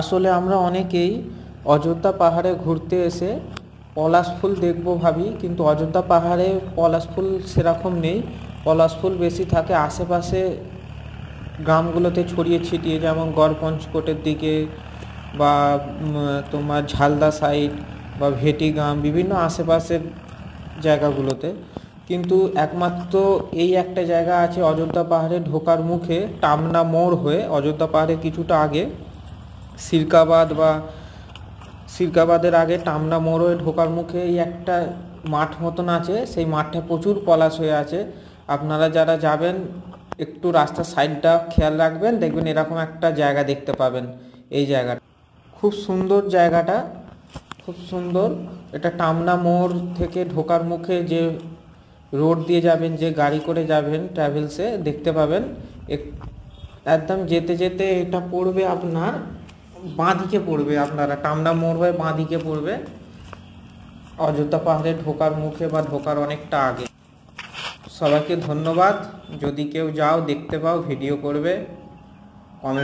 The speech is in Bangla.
আসলে আমরা অনেকেই অযোধ্যা পাহাড়ে ঘুরতে এসে পলাশ ফুল দেখব ভাবি, কিন্তু অযোধ্যা পাহাড়ে পলাশ ফুল সেরকম নেই। পলাশ ফুল বেশি থাকে আশেপাশে গ্রামগুলোতে ছড়িয়ে ছিটিয়ে, যেমন গড়পঞ্চকোটের দিকে বা তোমার ঝালদা সাইড বা ভেটি গ্রাম, বিভিন্ন আশেপাশের জায়গাগুলোতে। কিন্তু একমাত্র এই একটা জায়গা আছে অযোধ্যা পাহাড়ে ঢোকার মুখে, টামনা মোড় হয়ে অযোধ্যা পাহাড়ে কিছুটা আগে, সিরকাবাদের আগে টামনা মোড় হয়ে ঢোকার মুখে এই একটা মাঠ মতন আছে। সেই মাঠে প্রচুর পলাশ হয়ে আছে। আপনারা যারা যাবেন একটু রাস্তার সাইডটা খেয়াল রাখবেন, দেখবেন এরকম একটা জায়গা দেখতে পাবেন। এই জায়গাটা খুব সুন্দর, জায়গাটা খুব সুন্দর। এটা টামনা মোড় থেকে ঢোকার মুখে যে রোড দিয়ে যাবেন, যে গাড়ি করে যাবেন ট্রাভেলসে, দেখতে পাবেন একদম যেতে যেতে এটা পড়বে আপনার বাঁ দিকে পড়বে। আপনারা টামনা মোড় হয়ে বাঁ দিকে পড়বে অযোধ্যা পাহাড়ে ঢোকার মুখে বা ঢোকার অনেকটা আগে। সবাইকে ধন্যবাদ। যদি কেউ যাও দেখতে পাও ভিডিও করবে।